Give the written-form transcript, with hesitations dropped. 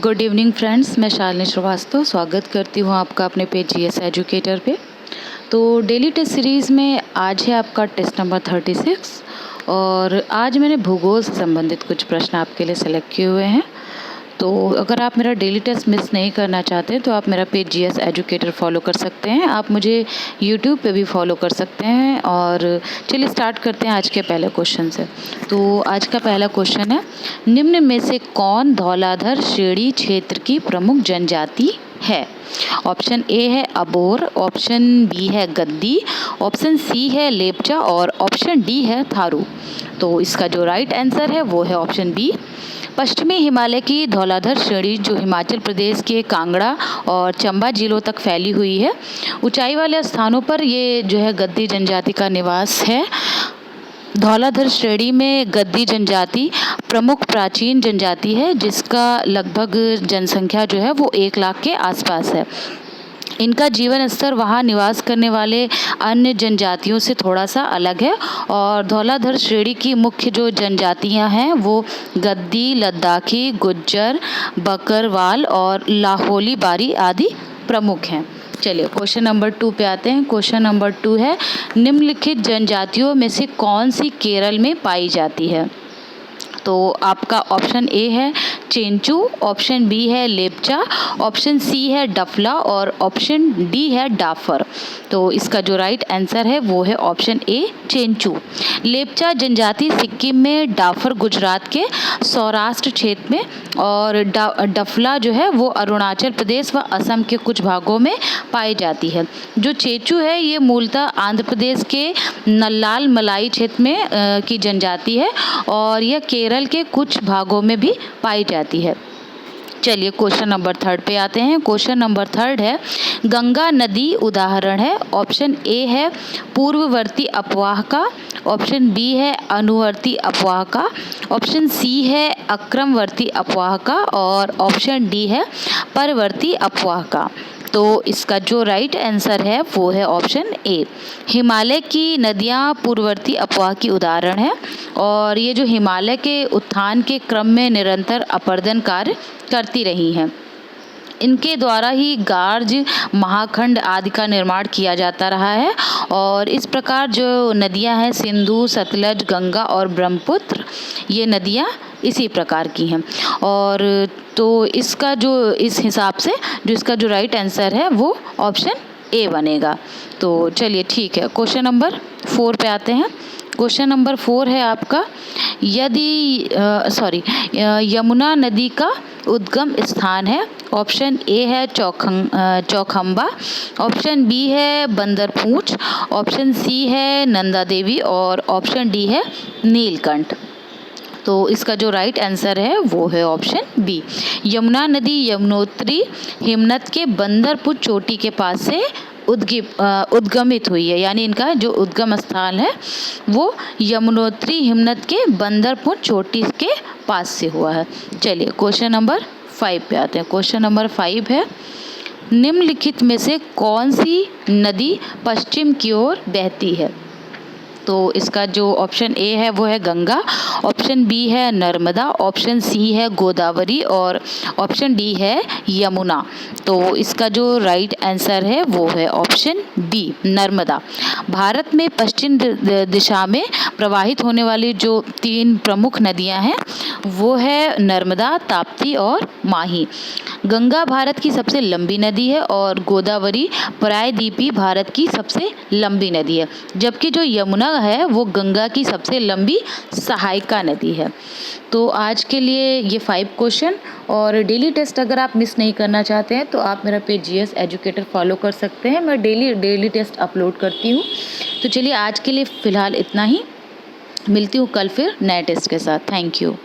Good evening friends, मैं शालिनी श्रीवास्तव स्वागत करती हूँ आपका अपने पेज जीएस एजुकेटर पे। तो डेली टेस्ट सीरीज़ में आज है आपका टेस्ट नंबर 36 और आज मैंने भूगोल से संबंधित कुछ प्रश्न आपके लिए सेलेक्ट किए हुए हैं। तो अगर आप मेरा डेली टेस्ट मिस नहीं करना चाहते तो आप मेरा पेज जीएस एजुकेटर फॉलो कर सकते हैं। आप मुझे यूट्यूब पे भी फॉलो कर सकते हैं। और चलिए स्टार्ट करते हैं आज के पहले क्वेश्चन से। तो आज का पहला क्वेश्चन है, निम्न में से कौन धौलाधर श्रेणी क्षेत्र की प्रमुख जनजाति है? ऑप्शन ए है अबोर, ऑप्शन बी है गद्दी, ऑप्शन सी है लेपचा और ऑप्शन डी है थारू। तो इसका जो राइट आंसर है वो है ऑप्शन बी। पश्चिमी हिमालय की धौलाधर श्रेणी जो हिमाचल प्रदेश के कांगड़ा और चंबा जिलों तक फैली हुई है। ऊंचाई वाले स्थानों पर ये जो है गद्दी जनजाति का निवास है। धौलाधर श्रेणी में गद्दी जनजाति प्रमुख प्राचीन जनजाति है, जिसका लगभग जनसंख्या जो है वो 1 लाख के आसपास है। इनका जीवन स्तर वहाँ निवास करने वाले अन्य जनजातियों से थोड़ा सा अलग है। और धौलाधर श्रेणी की मुख्य जो जनजातियाँ हैं वो गद्दी, लद्दाखी, गुज्जर, बकरवाल और लाहौली बारी आदि प्रमुख हैं। चलिए क्वेश्चन नंबर 2 पे आते हैं। क्वेश्चन नंबर 2 है, निम्नलिखित जनजातियों में से कौन सी केरल में पाई जाती है? तो आपका ऑप्शन ए है चेंचू, ऑप्शन बी है लेपचा, ऑप्शन सी है डफला और ऑप्शन डी है डाफर। तो इसका जो राइट आंसर है वो है ऑप्शन ए चेंचू। लेपचा जनजाति सिक्किम में, डाफर गुजरात के सौराष्ट्र क्षेत्र में और डफला जो है वो अरुणाचल प्रदेश व असम के कुछ भागों में पाई जाती है। जो चेंचू है ये मूलतः आंध्र प्रदेश के नल्लाल मलाई क्षेत्र में की जनजाति है और यह केरल के कुछ भागों में भी पाई जाती है। चलिए क्वेश्चन नंबर 3 पे आते हैं। क्वेश्चन नंबर 3 है, गंगा नदी उदाहरण है। ऑप्शन ए है पूर्ववर्ती अपवाह का, ऑप्शन बी है अनुवर्ती अपवाह का, ऑप्शन सी है अक्रमवर्ती अपवाह का और ऑप्शन डी है परवर्ती अपवाह का। तो इसका जो राइट आंसर है वो है ऑप्शन ए। हिमालय की नदियाँ पूर्ववर्ती अपवाह की उदाहरण है और ये जो हिमालय के उत्थान के क्रम में निरंतर अपर्दन कार्य करती रही हैं। इनके द्वारा ही गार्ज, महाखंड आदि का निर्माण किया जाता रहा है। और इस प्रकार जो नदियां हैं सिंधु, सतलज, गंगा और ब्रह्मपुत्र, ये नदियां इसी प्रकार की हैं। और तो इसका जो इस हिसाब से जो इसका जो राइट आंसर है वो ऑप्शन ए बनेगा। तो चलिए ठीक है, क्वेश्चन नंबर 4 पे आते हैं। क्वेश्चन नंबर 4 है आपका, यदि यमुना नदी का उद्गम स्थान है। ऑप्शन ए है चौखंबा, ऑप्शन बी है बंदरपूंछ, ऑप्शन सी है नंदा देवी और ऑप्शन डी है नीलकंठ। तो इसका जो राइट आंसर है वो है ऑप्शन बी। यमुना नदी यमुनोत्री हिमनद के बंदरपुर चोटी के पास से उद्गमित हुई है, यानी इनका जो उद्गम स्थान है वो यमुनोत्री हिमनद के बंदरपुर चोटी के पास से हुआ है। चलिए क्वेश्चन नंबर 5 पे आते हैं। क्वेश्चन नंबर 5 है, निम्नलिखित में से कौन सी नदी पश्चिम की ओर बहती है? तो इसका जो ऑप्शन ए है वो है गंगा, ऑप्शन बी है नर्मदा, ऑप्शन सी है गोदावरी और ऑप्शन डी है यमुना। तो इसका जो राइट आंसर है वो है ऑप्शन बी नर्मदा। भारत में पश्चिम दिशा में प्रवाहित होने वाली जो 3 प्रमुख नदियां हैं वो है नर्मदा, ताप्ती और माही। गंगा भारत की सबसे लंबी नदी है और गोदावरी प्रायद्वीपीय भारत की सबसे लंबी नदी है, जबकि जो यमुना है वो गंगा की सबसे लंबी सहायिका नदी है। तो आज के लिए ये 5 क्वेश्चन और डेली टेस्ट अगर आप मिस नहीं करना चाहते हैं तो आप मेरा पेज जीएस एजुकेटर फॉलो कर सकते हैं। मैं डेली टेस्ट अपलोड करती हूँ। तो चलिए आज के लिए फ़िलहाल इतना ही, मिलती हूँ कल फिर नए टेस्ट के साथ। Thank you.